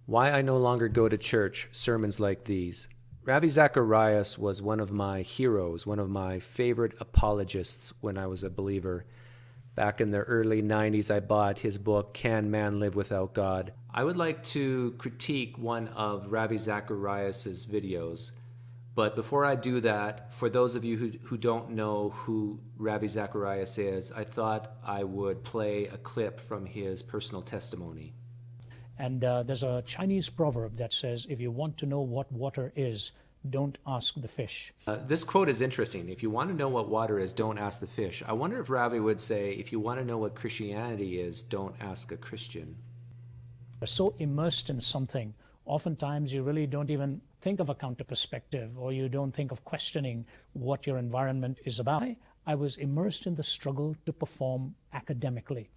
Why I No Longer Go to Church, Sermons Like These. Ravi Zacharias was one of my heroes, one of my favorite apologists when I was a believer. Back in the early 90s, I bought his book, Can Man Live Without God? I would like to critique one of Ravi Zacharias' videos. But before I do that, for those of you who don't know who Ravi Zacharias is, I thought I would play a clip from his personal testimony. And there's a Chinese proverb that says, if you want to know what water is, don't ask the fish. This quote is interesting. If you want to know what water is, don't ask the fish. I wonder if Ravi would say, if you want to know what Christianity is, don't ask a Christian. You're so immersed in something, oftentimes you really don't even think of a counter perspective, or you don't think of questioning what your environment is about. I was immersed in the struggle to perform academically.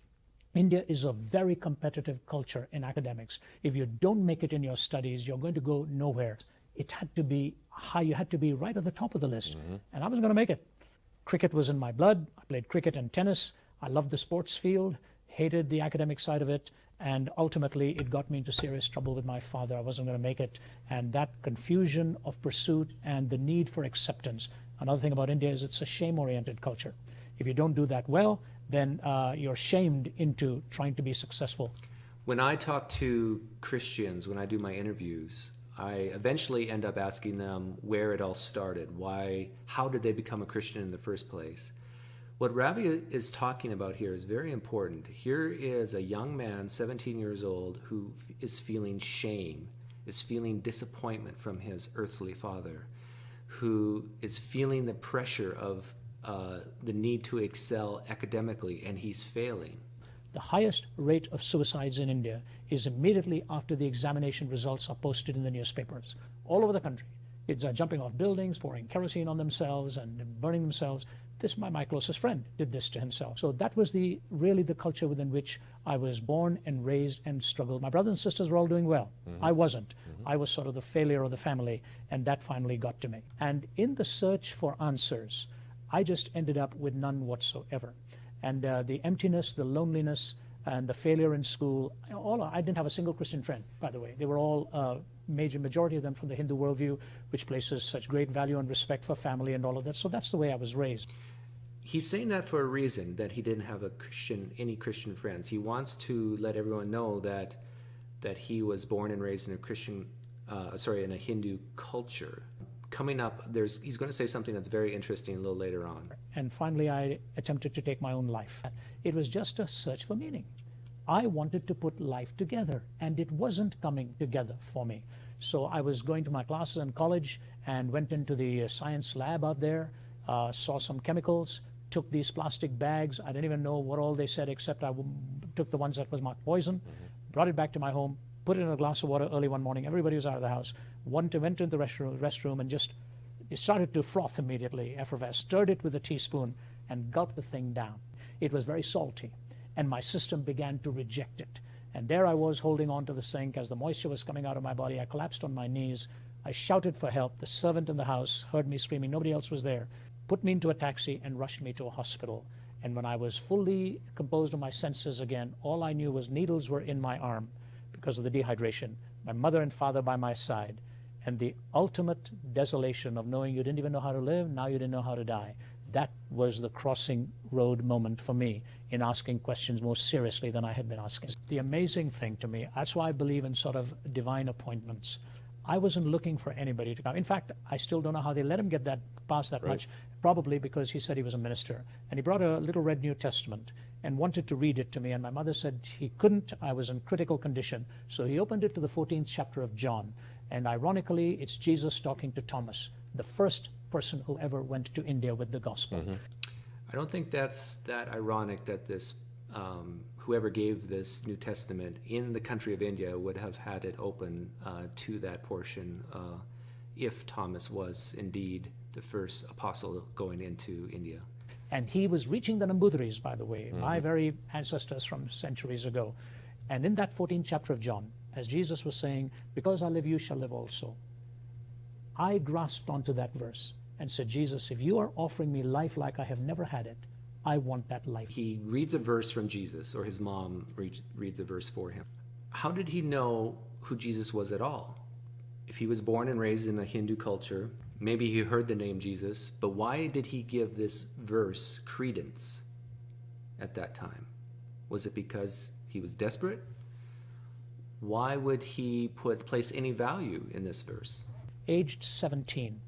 India is a very competitive culture in academics. If you don't make it in your studies, you're going to go nowhere. It had to be high. You had to be right at the top of the list. And I wasn't going to make it. Cricket was in my blood. I played cricket and tennis. I loved the sports field, hated the academic side of it. And ultimately, it got me into serious trouble with my father. I wasn't going to make it. And that confusion of pursuit and the need for acceptance. Another thing about India is it's a shame-oriented culture. If you don't do that well, then you're shamed into trying to be successful. When I talk to Christians, when I do my interviews, I eventually end up asking them where it all started. How did they become a Christian in the first place? What Ravi is talking about here is very important. Here is a young man, 17 years old, who is feeling shame, is feeling disappointment from his earthly father, who is feeling the pressure of the need to excel academically, and he's failing. The highest rate of suicides in India is immediately after the examination results are posted in the newspapers all over the country. Kids are jumping off buildings, pouring kerosene on themselves and burning themselves. My closest friend did this to himself. So that was really the culture within which I was born and raised and struggled. My brothers and sisters were all doing well. I wasn't. I was sort of the failure of the family, and that finally got to me. And in the search for answers, I just ended up with none whatsoever. And the emptiness, the loneliness, and the failure in school, I didn't have a single Christian friend, by the way. They were all, majority of them from the Hindu worldview, which places such great value and respect for family and all of that. So that's the way I was raised. He's saying that for a reason, that he didn't have any Christian friends. He wants to let everyone know that he was born and raised in in a Hindu culture. Coming up, he's going to say something that's very interesting a little later on. And finally, I attempted to take my own life. It was just a search for meaning. I wanted to put life together, and it wasn't coming together for me. So I was going to my classes in college and went into the science lab out there, saw some chemicals, took these plastic bags. I didn't even know what all they said, except I took the ones that was marked poison, brought it back to my home, put it in a glass of water early one morning. Everybody was out of the house. Went into the restroom and just it started to froth immediately, effervesce, stirred it with a teaspoon and gulped the thing down. It was very salty, and my system began to reject it. And there I was holding on to the sink as the moisture was coming out of my body. I collapsed on my knees. I shouted for help. The servant in the house heard me screaming. Nobody else was there. Put me into a taxi and rushed me to a hospital. And when I was fully composed of my senses again, all I knew was needles were in my arm because of the dehydration, my mother and father by my side, and the ultimate desolation of knowing you didn't even know how to live, now you didn't know how to die. That was the crossing road moment for me in asking questions more seriously than I had been asking. The amazing thing to me, that's why I believe in sort of divine appointments. I wasn't looking for anybody to come. In fact, I still don't know how they let him get that past that much, probably because he said he was a minister. And he brought a little red New Testament and wanted to read it to me. And my mother said he couldn't. I was in critical condition. So he opened it to the 14th chapter of John. And ironically, it's Jesus talking to Thomas, the first person who ever went to India with the gospel. I don't think that's that ironic that this whoever gave this New Testament in the country of India would have had it open to that portion if Thomas was indeed the first apostle going into India. And he was reaching the Nambuthiris, by the way, my very ancestors from centuries ago. And in that 14th chapter of John, as Jesus was saying, because I live, you shall live also. I grasped onto that verse and said, Jesus, if you are offering me life like I have never had it, I want that life. He reads a verse from Jesus, or his mom reads a verse for him. How did he know who Jesus was at all. If he was born and raised in a Hindu culture, maybe he heard the name Jesus, but why did he give this verse credence at that time? Was it because he was desperate? Why would he place any value in this verse? Aged 17,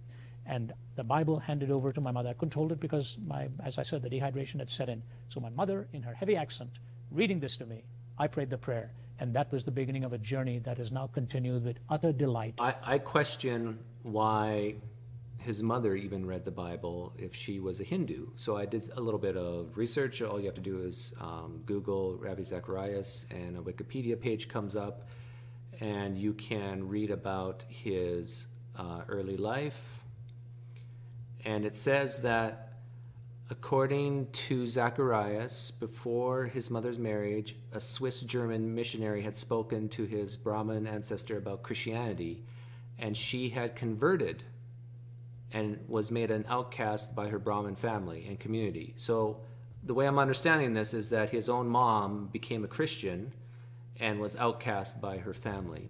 and the Bible handed over to my mother. I couldn't hold it because, as I said, the dehydration had set in. So my mother, in her heavy accent, reading this to me, I prayed the prayer, and that was the beginning of a journey that has now continued with utter delight. I question why his mother even read the Bible if she was a Hindu. So I did a little bit of research. All you have to do is Google Ravi Zacharias, and a Wikipedia page comes up, and you can read about his early life. And it says that according to Zacharias, before his mother's marriage, a Swiss-German missionary had spoken to his Brahmin ancestor about Christianity, and she had converted and was made an outcast by her Brahmin family and community. So the way I'm understanding this is that his own mom became a Christian and was outcast by her family.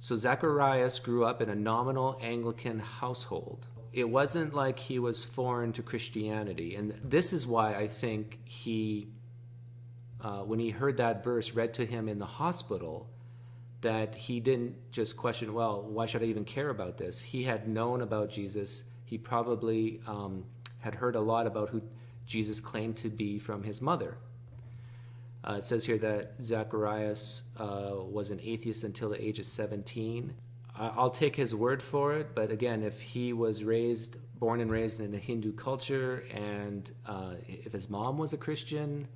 So Zacharias grew up in a nominal Anglican household. It wasn't like he was foreign to Christianity. And this is why I think he, when he heard that verse read to him in the hospital, that he didn't just question, well, why should I even care about this? He had known about Jesus. He probably had heard a lot about who Jesus claimed to be from his mother. It says here that Zacharias was an atheist until the age of 17. I'll take his word for it, but again, if he was born and raised in a Hindu culture, and if his mom was a Christian,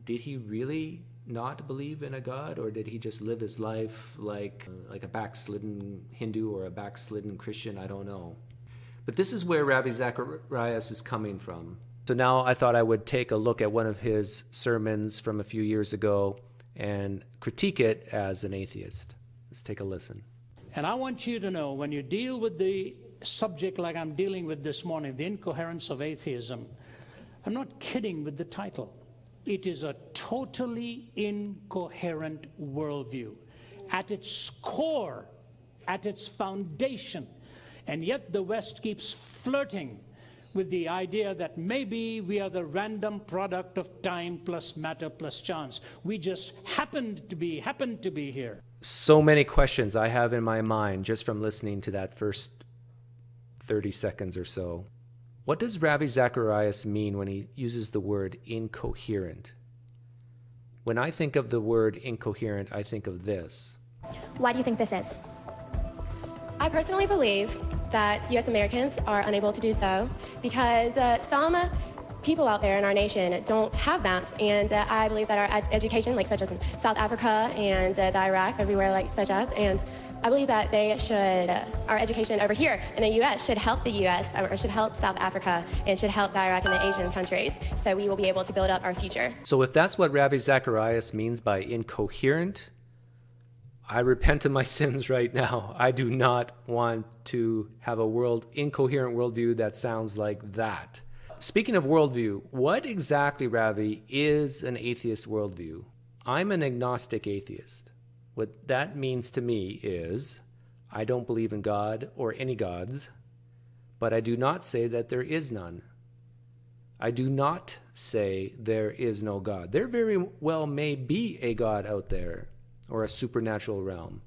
did he really not believe in a God, or did he just live his life like a backslidden Hindu or a backslidden Christian? I don't know. But this is where Ravi Zacharias is coming from. So now I thought I would take a look at one of his sermons from a few years ago and critique it as an atheist. Let's take a listen. And I want you to know, when you deal with the subject like I'm dealing with this morning, the incoherence of atheism, I'm not kidding with the title. It is a totally incoherent worldview at its core, at its foundation. And yet the West keeps flirting with the idea that maybe we are the random product of time plus matter plus chance. We just happened to be here. So many questions I have in my mind just from listening to that first 30 seconds or so. What does Ravi Zacharias mean when he uses the word incoherent? When I think of the word incoherent, I think of this. Why do you think this is? I personally believe that U.S. Americans are unable to do so because some people out there in our nation don't have maps, and I believe that our education, like such as in South Africa and Iraq, everywhere like such as, and I believe that they should, our education over here in the U.S. should help the U.S. or should help South Africa and should help Iraq and the Asian countries, so we will be able to build up our future. So if that's what Ravi Zacharias means by incoherent, I repent of my sins right now. I do not want to have a incoherent worldview that sounds like that. Speaking of worldview, what exactly, Ravi, is an atheist worldview? I'm an agnostic atheist. What that means to me is I don't believe in God or any gods, but I do not say that there is none. I do not say there is no God. There very well may be a God out there or a supernatural realm,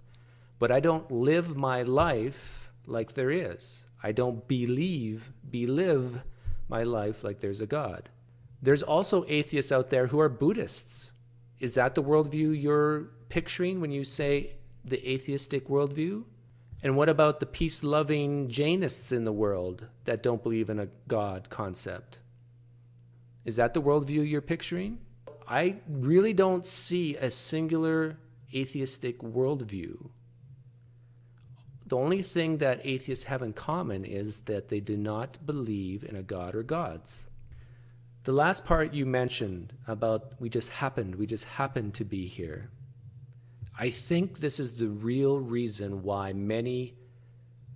but I don't live my life like there is. I don't believe my life like there's a God. There's also atheists out there who are Buddhists. Is that the worldview you're picturing when you say the atheistic worldview? And what about the peace-loving Jainists in the world that don't believe in a God concept? Is that the worldview you're picturing? I really don't see a singular atheistic worldview. The only thing that atheists have in common is that they do not believe in a God or gods. The last part you mentioned about we just happened to be here. I think this is the real reason why many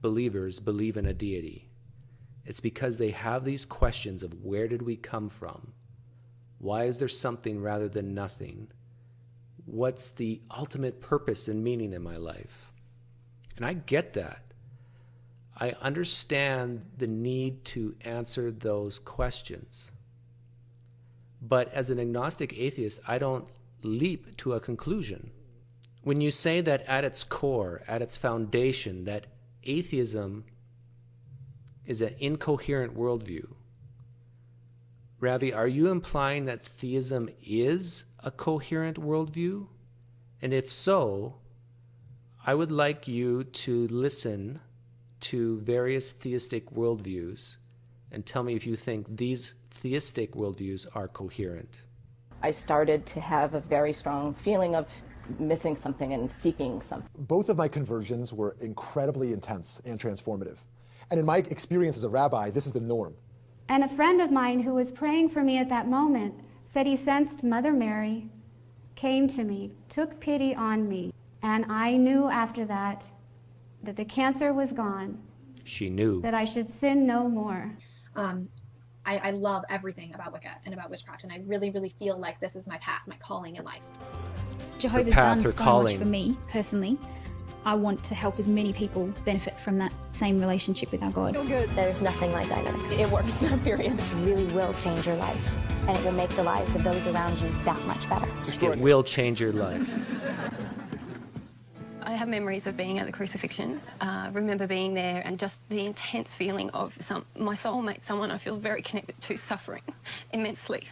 believers believe in a deity. It's because they have these questions of where did we come from? Why is there something rather than nothing? what's the ultimate purpose and meaning in my life? And I get that. I understand the need to answer those questions. But as an agnostic atheist, I don't leap to a conclusion. When you say that at its core, at its foundation, that atheism is an incoherent worldview, Ravi, are you implying that theism is a coherent worldview? And if so, I would like you to listen to various theistic worldviews and tell me if you think these theistic worldviews are coherent. I started to have a very strong feeling of missing something and seeking something. Both of my conversions were incredibly intense and transformative. And in my experience as a rabbi, this is the norm. And a friend of mine who was praying for me at that moment said he sensed Mother Mary came to me, took pity on me, and I knew after that that the cancer was gone. She knew. That I should sin no more. I love everything about Wicca and about witchcraft, and I really, really feel like this is my path, my calling in life. Jehovah's done so much for me personally. I want to help as many people benefit from that same relationship with our God. Feel good. There's nothing like dynamics. It works, period. It really will change your life, and it will make the lives of those around you that much better. It will change your life. I have memories of being at the crucifixion. Remember being there and just the intense feeling of my soulmate, someone I feel very connected to, suffering immensely.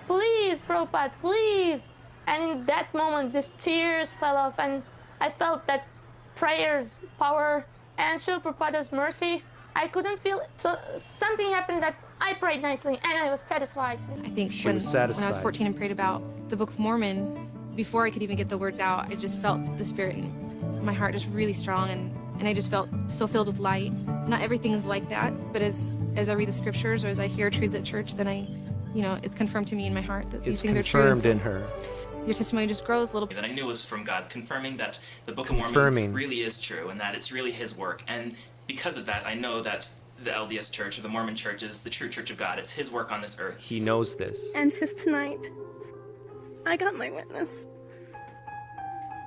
Please, Prabhupada, please. And in that moment, these tears fell off, and I felt that prayer's power and Srila Prabhupada's mercy. I couldn't feel it. So something happened that I prayed nicely, and I was satisfied. I think when I was 14 and prayed about the Book of Mormon, before I could even get the words out, I just felt the Spirit in my heart just really strong, and I just felt so filled with light. Not everything is like that, but as I read the scriptures or as I hear truths at church, then it's confirmed to me in my heart that these things are true. It's confirmed in her. Your testimony just grows a little bit. That I knew was from God, confirming that the Book of Mormon really is true and that it's really His work. And because of that, I know that the LDS Church or the Mormon Church is the true Church of God. It's His work on this earth. He knows this. And just tonight, I got my witness.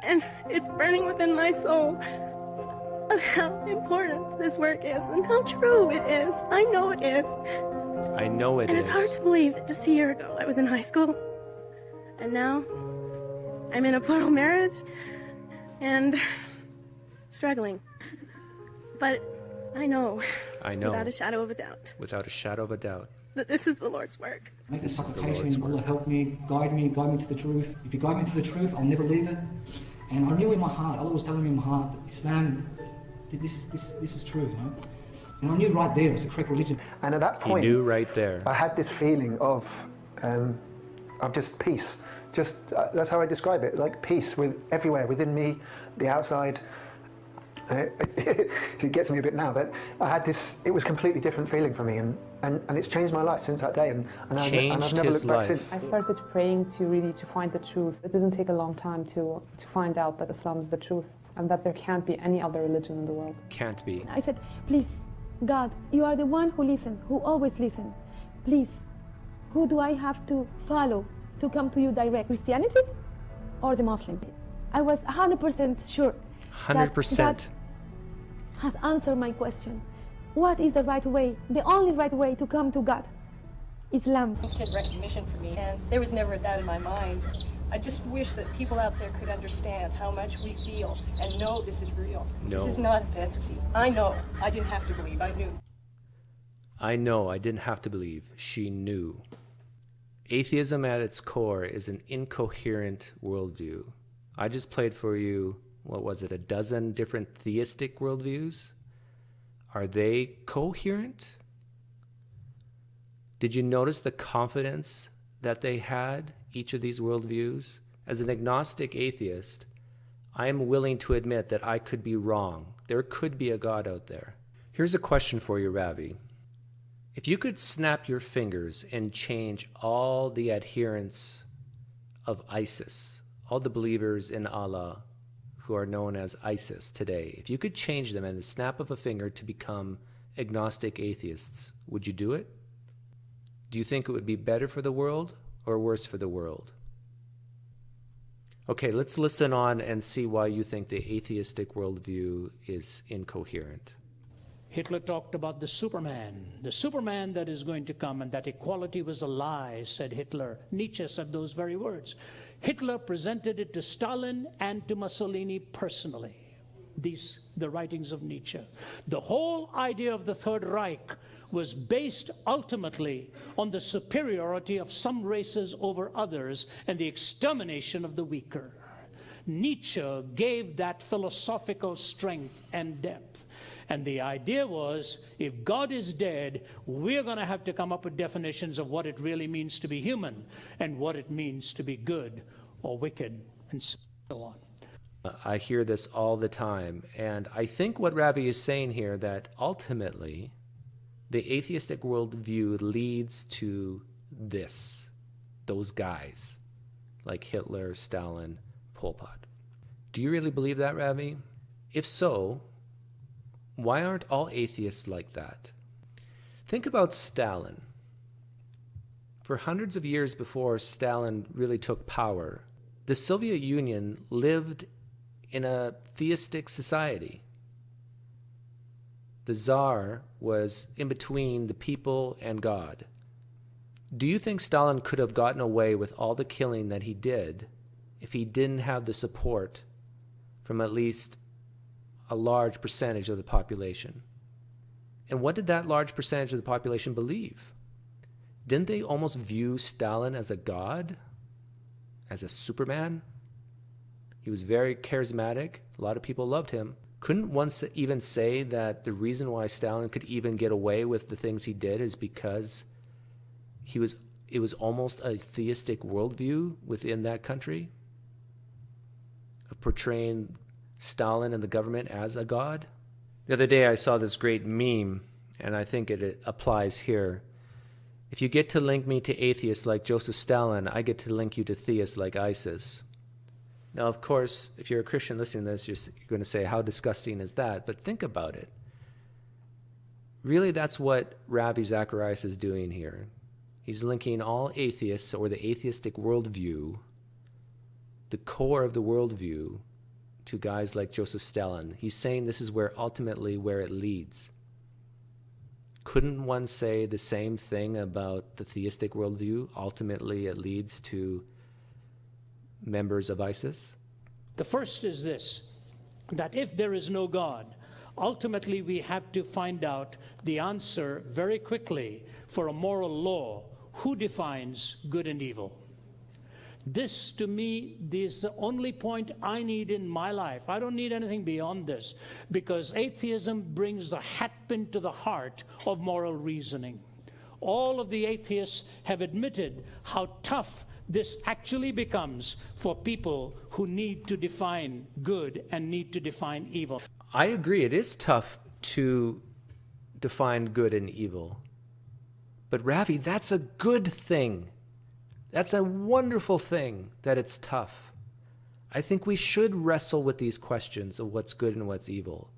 And it's burning within my soul of how important this work is and how true it is. I know it is. I know it is. And it's hard to believe that just a year ago I was in high school. And now I'm in a plural marriage and struggling. But I know. Without a shadow of a doubt. Without a shadow of a doubt. That this is the Lord's work. Make a supplication, Allah help me, guide me to the truth. If you guide me to the truth, I'll never leave it. And I knew in my heart, Allah was telling me in my heart that Islam, this is true, you know? And I knew right there it was the correct religion. And at that point, he knew right there. I had this feeling of just peace. Just that's how I describe it, like peace with everywhere within me, the outside. It gets me a bit now, but I had this. It was a completely different feeling for me, and it's changed my life since that day, and I've never looked back since. I started praying to find the truth. It didn't take a long time to find out that Islam is the truth and that there can't be any other religion in the world. Can't be. I said, please, God, you are the one who listens, who always listens. Please, who do I have to follow to come to you direct? Christianity or the Muslims? I was 100% sure 100% God has answered my question. What is the right way, the only right way to come to God? Islam. Instant recognition for me, and there was never a doubt in my mind. I just wish that people out there could understand how much we feel and know this is real. No. This is not a fantasy. I know. I didn't have to believe. I knew. I know. I didn't have to believe. She knew. Atheism at its core is an incoherent worldview. I just played for you, what was it, a dozen different theistic worldviews? Are they coherent? Did you notice the confidence that they had, each of these worldviews? As an agnostic atheist, I am willing to admit that I could be wrong. There could be a God out there. Here's a question for you, Ravi. If you could snap your fingers and change all the adherents of ISIS, all the believers in Allah who are known as ISIS today, if you could change them in the snap of a finger to become agnostic atheists, would you do it? Do you think it would be better for the world or worse for the world? Okay, let's listen on and see why you think the atheistic worldview is incoherent. Hitler talked about the Superman that is going to come, and that equality was a lie, said Hitler. Nietzsche said those very words. Hitler presented it to Stalin and to Mussolini personally. The writings of Nietzsche. The whole idea of the Third Reich was based ultimately on the superiority of some races over others and the extermination of the weaker. Nietzsche gave that philosophical strength and depth. And the idea was, if God is dead, we're going to have to come up with definitions of what it really means to be human and what it means to be good or wicked, and so on. I hear this all the time, and I think what Ravi is saying here, that ultimately the atheistic worldview leads to those guys like Hitler, Stalin, Pol Pot. Do you really believe that, Ravi? If so, why aren't all atheists like that? Think about Stalin. For hundreds of years before Stalin really took power, the Soviet Union lived in a theistic society. The Tsar was in between the people and God. Do you think Stalin could have gotten away with all the killing that he did if he didn't have the support from at least a large percentage of the population? And what did that large percentage of the population believe? Didn't they almost view Stalin as a god? As a Superman? He was very charismatic. A lot of people loved him. Couldn't one even say that the reason why Stalin could even get away with the things he did is because it was almost a theistic worldview within that country, of portraying Stalin and the government as a god? The other day I saw this great meme, and I think it applies here. If you get to link me to atheists like Joseph Stalin, I get to link you to theists like ISIS. Now, of course, if you're a Christian listening to this, you're going to say, how disgusting is that? But think about it. Really, that's what Ravi Zacharias is doing here. He's linking all atheists, or the atheistic worldview, the core of the worldview, to guys like Joseph Stalin. He's saying this is ultimately where it leads. Couldn't one say the same thing about the theistic worldview? Ultimately, it leads to members of ISIS? The first is this, that if there is no God, ultimately we have to find out the answer very quickly for a moral law. Who defines good and evil? This, to me, is the only point I need in my life. I don't need anything beyond this, because atheism brings the hatpin to the heart of moral reasoning. All of the atheists have admitted how tough this actually becomes for people who need to define good and need to define evil. I agree, it is tough to define good and evil. But Ravi, that's a good thing. That's a wonderful thing that it's tough. I think we should wrestle with these questions of what's good and what's evil.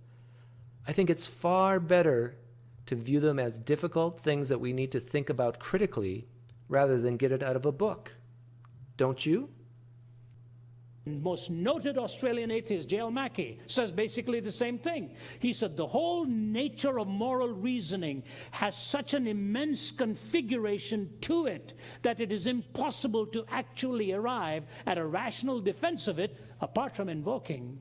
I think it's far better to view them as difficult things that we need to think about critically rather than get it out of a book. Don't you? Most noted Australian atheist, J.L. Mackie, says basically the same thing. He said the whole nature of moral reasoning has such an immense configuration to it that it is impossible to actually arrive at a rational defense of it apart from invoking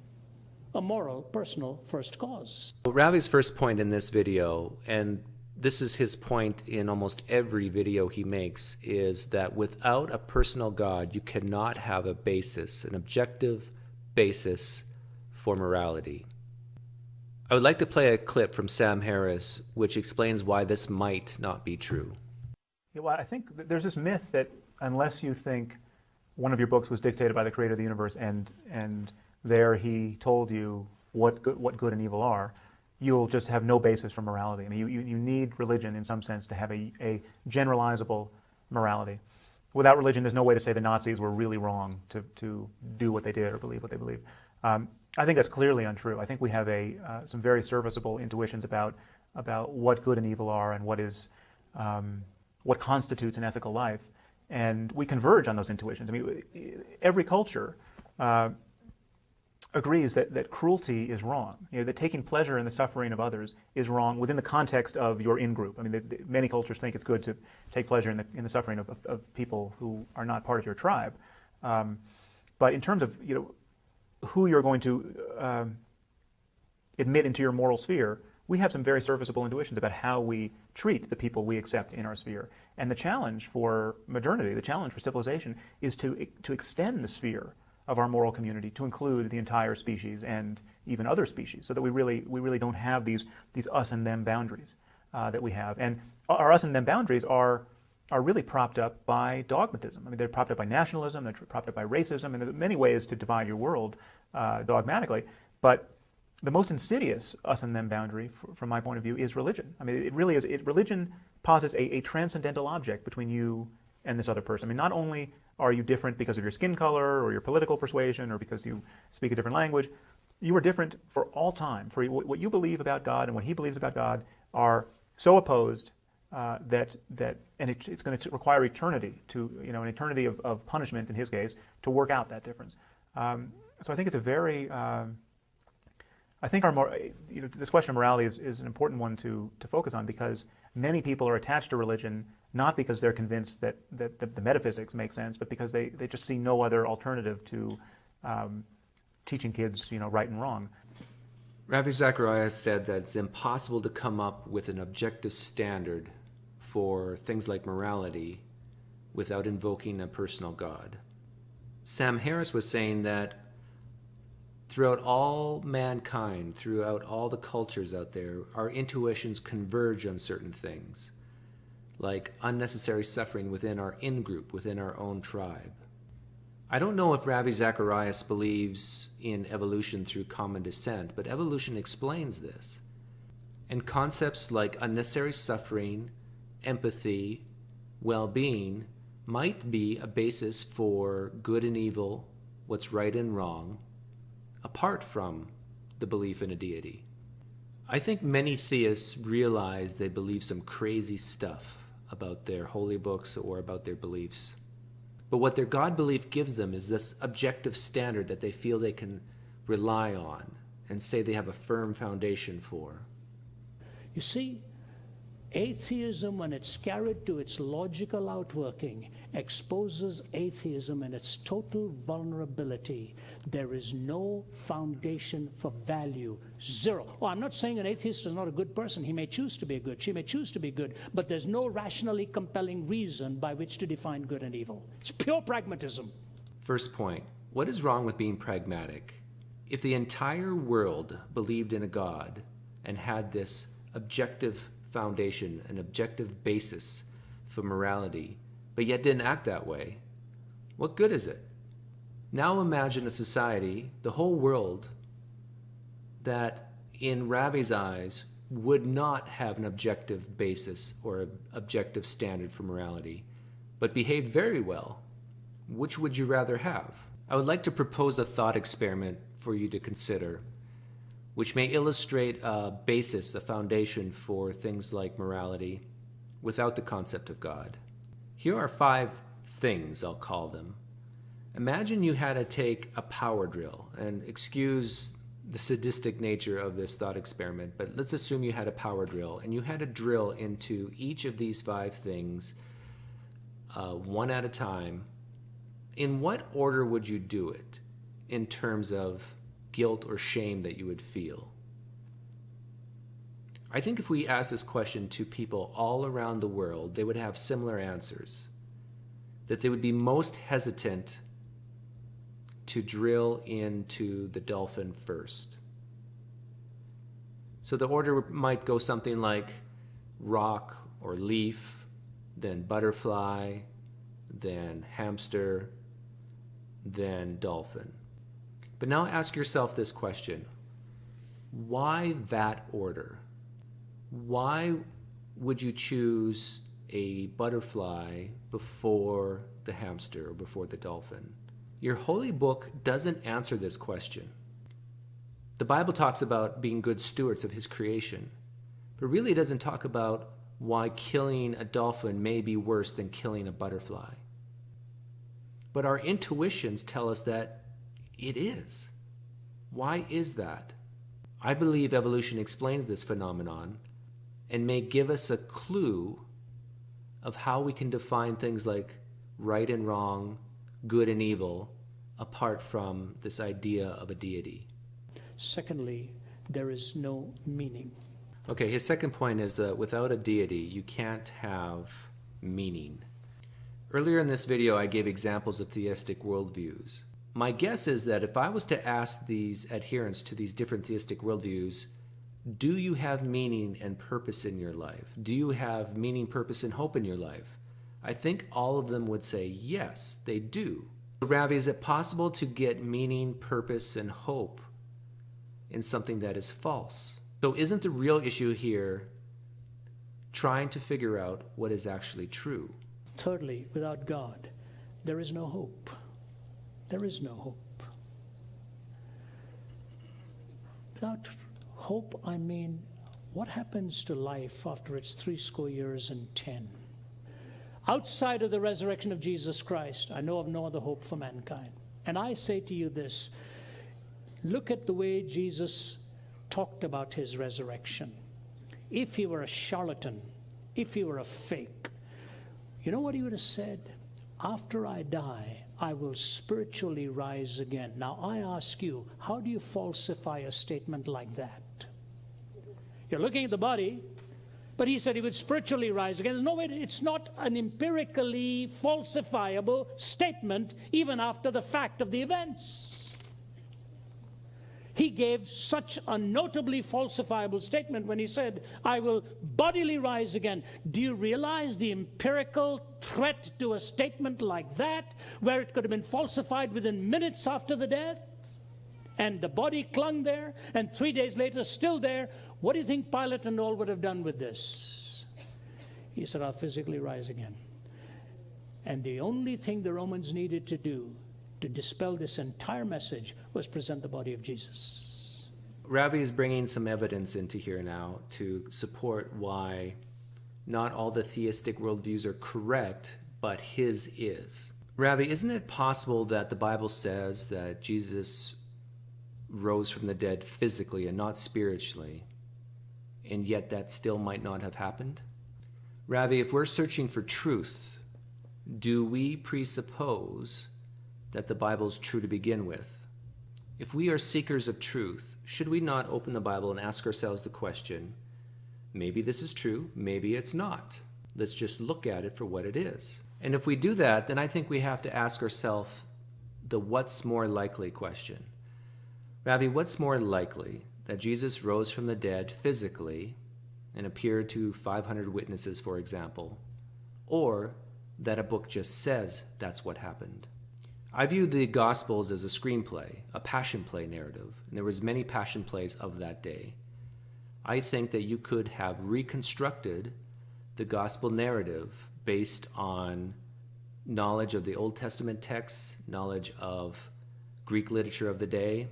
a moral, personal first cause. Well, Ravi's first point in this video, and this is his point in almost every video he makes, is that without a personal God, you cannot have a basis, an objective basis for morality. I would like to play a clip from Sam Harris, which explains why this might not be true. Yeah, well, I think there's this myth that unless you think one of your books was dictated by the creator of the universe and there he told you what good and evil are, you'll just have no basis for morality. I mean, you need religion in some sense to have a generalizable morality. Without religion, there's no way to say the Nazis were really wrong to do what they did or believe what they believe. I think that's clearly untrue. I think we have some very serviceable intuitions about what good and evil are and what constitutes an ethical life, and we converge on those intuitions. I mean, every culture agrees that cruelty is wrong. That taking pleasure in the suffering of others is wrong within the context of your in-group. I mean, many cultures think it's good to take pleasure in the suffering of people who are not part of your tribe. But in terms of who you're going to admit into your moral sphere, we have some very serviceable intuitions about how we treat the people we accept in our sphere. And the challenge for modernity, the challenge for civilization, is to extend the sphere of our moral community to include the entire species and even other species, so that we really don't have these us and them boundaries that we have. And our us and them boundaries are really propped up by dogmatism. I mean, they're propped up by nationalism, they're propped up by racism, and there's many ways to divide your world dogmatically. But the most insidious us and them boundary, from my point of view, is religion. I mean, it really is. Religion posits a transcendental object between you and this other person. I mean, not only are you different because of your skin color or your political persuasion or because you speak a different language, you are different for all time. For what you believe about God and what he believes about God are so opposed that it's going to require eternity an eternity of punishment in his case to work out that difference. So I think it's a very I think this question of morality is an important one to focus on, because many people are attached to religion not because they're convinced that the metaphysics make sense, but because they just see no other alternative to teaching kids right and wrong. Ravi Zacharias said that it's impossible to come up with an objective standard for things like morality without invoking a personal God. Sam Harris was saying that throughout all mankind, throughout all the cultures out there, our intuitions converge on certain things, like unnecessary suffering within our in-group, within our own tribe. I don't know if Ravi Zacharias believes in evolution through common descent, but evolution explains this. And concepts like unnecessary suffering, empathy, well-being might be a basis for good and evil, what's right and wrong, apart from the belief in a deity. I think many theists realize they believe some crazy stuff about their holy books or about their beliefs. But what their God belief gives them is this objective standard that they feel they can rely on and say they have a firm foundation for. You see, atheism, when it's carried to its logical outworking, exposes atheism in its total vulnerability. There is no foundation for value. Zero. Oh, I'm not saying an atheist is not a good person. He may choose to be good. She may choose to be good. But there's no rationally compelling reason by which to define good and evil. It's pure pragmatism. First point, what is wrong with being pragmatic? If the entire world believed in a God and had this objective foundation, an objective basis for morality, but yet didn't act that way, what good is it? Now imagine a society, the whole world, that in Ravi's eyes would not have an objective basis or an objective standard for morality, but behaved very well. Which would you rather have? I would like to propose a thought experiment for you to consider, which may illustrate a basis, a foundation for things like morality without the concept of God. Here are 5 things, I'll call them. Imagine you had to take a power drill, and excuse the sadistic nature of this thought experiment, but let's assume you had a power drill, and you had to drill into each of these 5 things one at a time. In what order would you do it in terms of guilt or shame that you would feel? I think if we ask this question to people all around the world, they would have similar answers. That they would be most hesitant to drill into the dolphin first. So the order might go something like rock or leaf, then butterfly, then hamster, then dolphin. But now ask yourself this question: why that order? Why would you choose a butterfly before the hamster or before the dolphin? Your holy book doesn't answer this question. The Bible talks about being good stewards of his creation, but really it doesn't talk about why killing a dolphin may be worse than killing a butterfly. But our intuitions tell us that It is. Why is that? I believe evolution explains this phenomenon and may give us a clue of how we can define things like right and wrong, good and evil, apart from this idea of a deity. Secondly, there is no meaning. Okay, his second point is that without a deity, you can't have meaning. Earlier in this video, I gave examples of theistic worldviews. My guess is that if I was to ask these adherents to these different theistic worldviews, do you have meaning and purpose in your life? Do you have meaning, purpose, and hope in your life? I think all of them would say yes, they do. Ravi, is it possible to get meaning, purpose, and hope in something that is false? So isn't the real issue here trying to figure out what is actually true? Thirdly, without God, there is no hope. There is no hope. Without hope, I mean, what happens to life after its 70 years and 10? Outside of the resurrection of Jesus Christ, I know of no other hope for mankind. And I say to you this, look at the way Jesus talked about his resurrection. If he were a charlatan, if he were a fake, you know what he would have said? After I die, I will spiritually rise again. Now I ask you, how do you falsify a statement like that? You're looking at the body, but he said he would spiritually rise again. There's no way, it's not an empirically falsifiable statement even after the fact of the events. He gave such a notably falsifiable statement when he said, I will bodily rise again. Do you realize the empirical threat to a statement like that, where it could have been falsified within minutes after the death? And the body clung there, and 3 days later still there. What do you think Pilate and all would have done with this? He said, I'll physically rise again. And the only thing the Romans needed to do to dispel this entire message was present the body of Jesus. Ravi is bringing some evidence into here now to support why not all the theistic worldviews are correct, but his is. Ravi, isn't it possible that the Bible says that Jesus rose from the dead physically and not spiritually, and yet that still might not have happened? Ravi, if we're searching for truth, do we presuppose that the Bible is true to begin with? If we are seekers of truth, should we not open the Bible and ask ourselves the question, maybe this is true, maybe it's not. Let's just look at it for what it is. And if we do that, then I think we have to ask ourselves the what's more likely question. Ravi, what's more likely, that Jesus rose from the dead physically and appeared to 500 witnesses, for example, or that a book just says that's what happened? I view the Gospels as a screenplay, a passion play narrative, and there was many passion plays of that day. I think that you could have reconstructed the Gospel narrative based on knowledge of the Old Testament texts, knowledge of Greek literature of the day,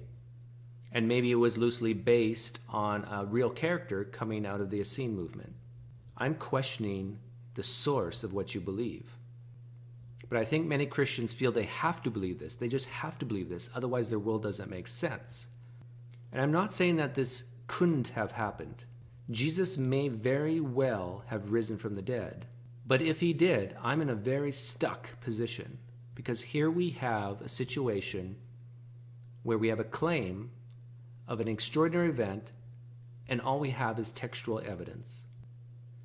and maybe it was loosely based on a real character coming out of the Essene movement. I'm questioning the source of what you believe. But I think many Christians feel they have to believe this. They just have to believe this. Otherwise, their world doesn't make sense. And I'm not saying that this couldn't have happened. Jesus may very well have risen from the dead. But if he did, I'm in a very stuck position. Because here we have a situation where we have a claim of an extraordinary event, and all we have is textual evidence.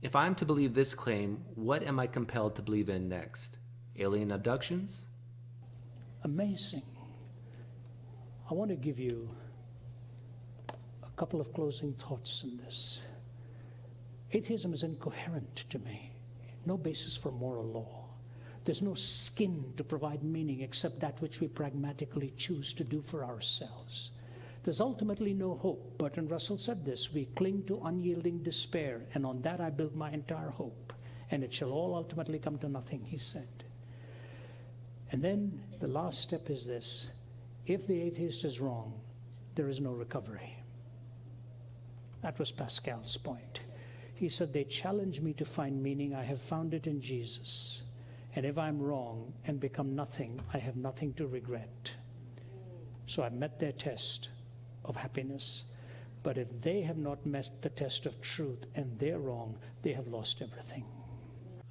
If I'm to believe this claim, what am I compelled to believe in next? Alien abductions? Amazing. I want to give you a couple of closing thoughts in this. Atheism is incoherent to me. No basis for moral law. There's no skin to provide meaning except that which we pragmatically choose to do for ourselves. There's ultimately no hope. Bertrand Russell said this, we cling to unyielding despair, and on that I build my entire hope, and it shall all ultimately come to nothing, he said. And then the last step is this, if the atheist is wrong, there is no recovery. That was Pascal's point. He said, they challenge me to find meaning, I have found it in Jesus. And if I'm wrong and become nothing, I have nothing to regret. So I've met their test of happiness. But if they have not met the test of truth and they're wrong, they have lost everything.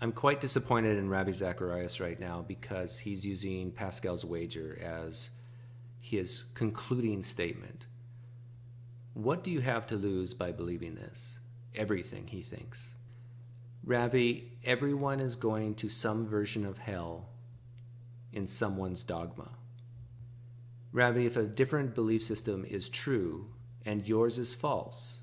I'm quite disappointed in Ravi Zacharias right now because he's using Pascal's wager as his concluding statement. What do you have to lose by believing this? Everything, he thinks. Ravi, everyone is going to some version of hell in someone's dogma. Ravi, if a different belief system is true and yours is false,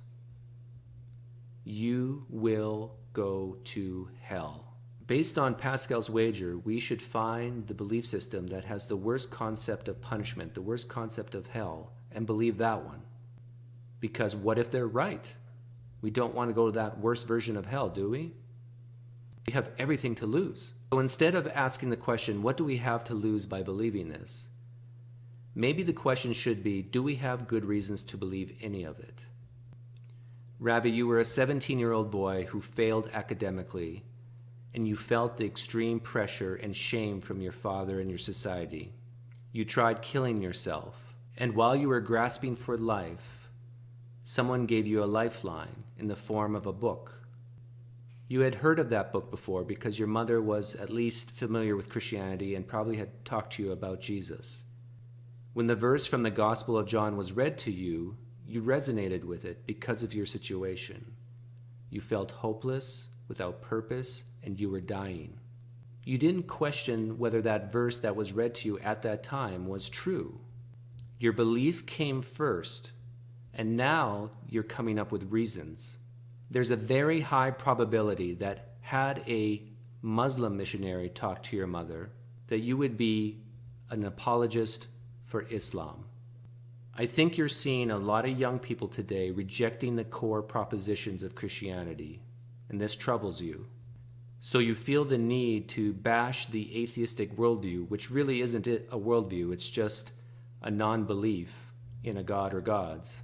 you will go to hell. Based on Pascal's wager, we should find the belief system that has the worst concept of punishment, the worst concept of hell, and believe that one. Because what if they're right? We don't want to go to that worst version of hell, do we? We have everything to lose. So instead of asking the question, what do we have to lose by believing this? Maybe the question should be, do we have good reasons to believe any of it? Ravi, you were a 17-year-old boy who failed academically, and you felt the extreme pressure and shame from your father and your society. You tried killing yourself, and while you were grasping for life, someone gave you a lifeline in the form of a book. You had heard of that book before because your mother was at least familiar with Christianity and probably had talked to you about Jesus. When the verse from the Gospel of John was read to you, you resonated with it because of your situation. You felt hopeless, without purpose, and you were dying. You didn't question whether that verse that was read to you at that time was true. Your belief came first, and now you're coming up with reasons. There's a very high probability that had a Muslim missionary talk to your mother, that you would be an apologist for Islam. I think you're seeing a lot of young people today rejecting the core propositions of Christianity, and this troubles you. So you feel the need to bash the atheistic worldview, which really isn't a worldview, it's just a non-belief in a god or gods,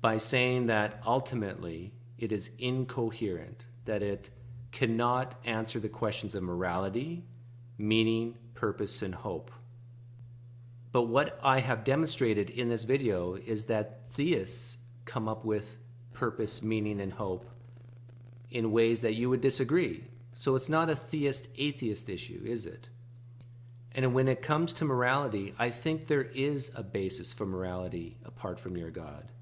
by saying that ultimately it is incoherent, that it cannot answer the questions of morality, meaning, purpose, and hope. But what I have demonstrated in this video is that theists come up with purpose, meaning, and hope in ways that you would disagree. So it's not a theist-atheist issue, is it? And when it comes to morality, I think there is a basis for morality apart from your God.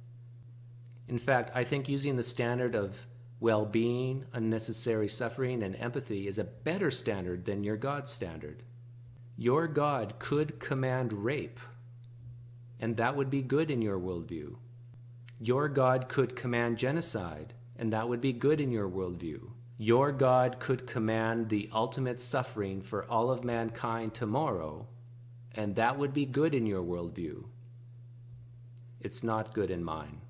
In fact, I think using the standard of well-being, unnecessary suffering, and empathy is a better standard than your God's standard. Your God could command rape, and that would be good in your worldview. Your God could command genocide, and that would be good in your worldview. Your God could command the ultimate suffering for all of mankind tomorrow, and that would be good in your worldview. It's not good in mine.